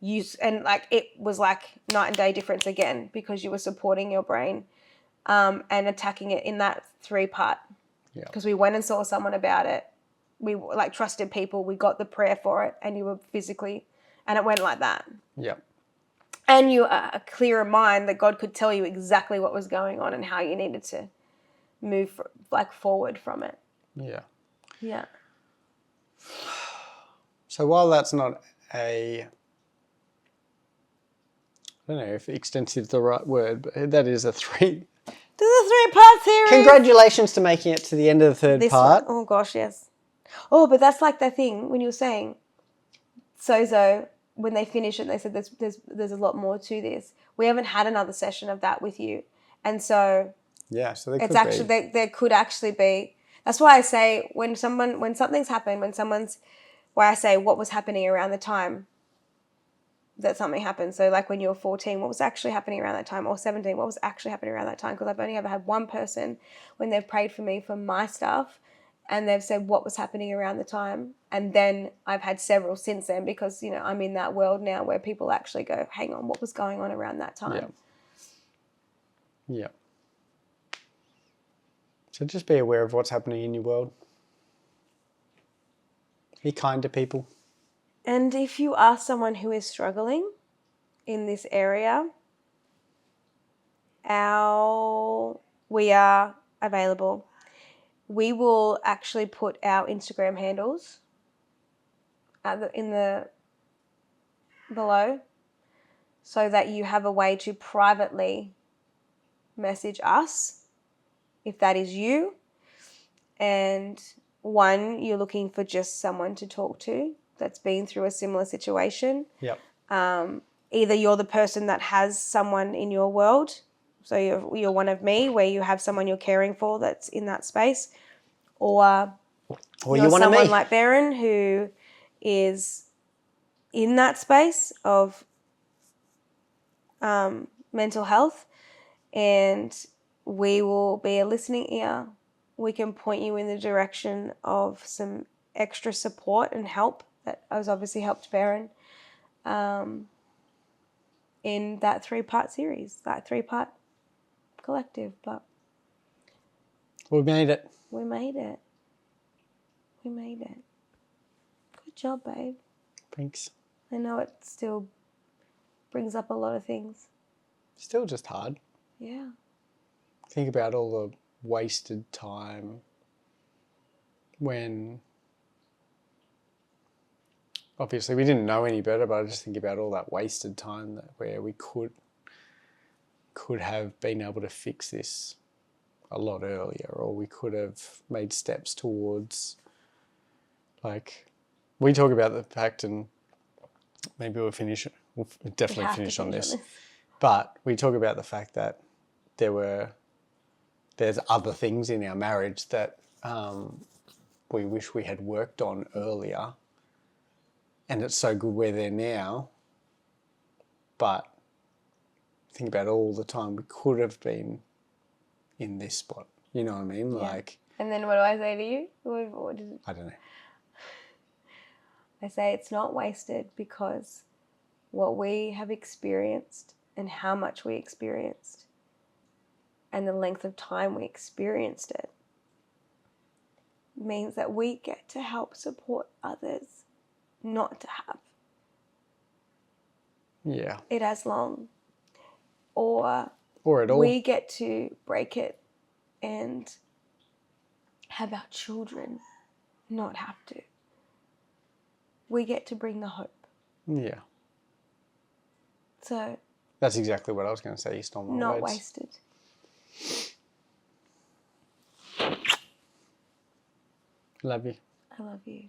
it was like night and day difference again, because you were supporting your brain and attacking it in that 3-part. Yeah. Because we went and saw someone about it. We like trusted people. We got the prayer for it, and you were physically, and it went like that. Yeah. And you are a clearer mind that God could tell you exactly what was going on and how you needed to move forward from it. Yeah. Yeah. So while that's not I don't know if extensive is the right word, but that is a 3. This is a 3-part series. Congratulations to making it to the end of the 3rd part. Oh gosh, yes. Oh, but that's like that thing when you were saying, Sozo, when they finished it, they said there's a lot more to this. We haven't had another session of that with you, and so so there could actually be. That's why I say when something's happened, why I say what was happening around the time that something happened. So like when you were 14, what was actually happening around that time? Or 17, what was actually happening around that time? Because I've only ever had one person when they've prayed for me for my stuff and they've said what was happening around the time. And then I've had several since then, because, I'm in that world now where people actually go, hang on, what was going on around that time? Yeah. So just be aware of what's happening in your world. Be kind to people. And if you are someone who is struggling in this area, we are available. We will actually put our Instagram handles in the below, so that you have a way to privately message us if that is you. And one, you're looking for just someone to talk to that's been through a similar situation. Yep. Either you're the person that has someone in your world, so you're one of me, where you have someone you're caring for that's in that space, or you're someone like Beren who is in that space of mental health, and we will be a listening ear. We can point you in the direction of some extra support and help that has obviously helped Beren in that 3-part series, that 3-part collective. But we made it. We made it. Good job, babe. Thanks. I know it's still brings up a lot of things. Still just hard. Yeah. Think about all the wasted time when obviously we didn't know any better, but I just think about all that wasted time where we could have been able to fix this a lot earlier, or we could have made steps towards, like, we talk about the fact, and maybe we'll definitely finish on this, but we talk about the fact that there's other things in our marriage that we wish we had worked on earlier, and it's so good we're there now, but think about all the time we could have been in this spot. You know what I mean? Yeah. Like. And then what do I say to you? I don't know. I say it's not wasted because what we have experienced and how much we experienced and the length of time we experienced it means that we get to help support others not to have it as long. Or at all. We get to break it and have our children not have to. We get to bring the hope. Yeah. So. That's exactly what I was going to say. You stole my words. Not wasted. Love you. I love you.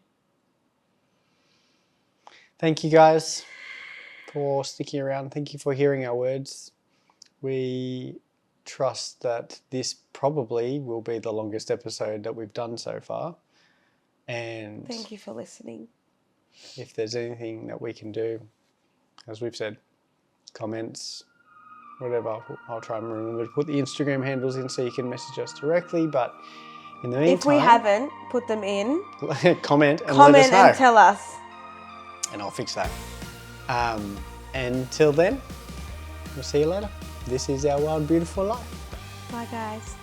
Thank you guys for sticking around. Thank you for hearing our words. We trust that this probably will be the longest episode that we've done so far. And thank you for listening. If there's anything that we can do, as we've said, comments, whatever, I'll try and remember to put the Instagram handles in so you can message us directly. But in the meantime, if we haven't put them in, comment and let us know. And tell us. And I'll fix that. Until then, we'll see you later. This is our wild, beautiful life. Bye, guys.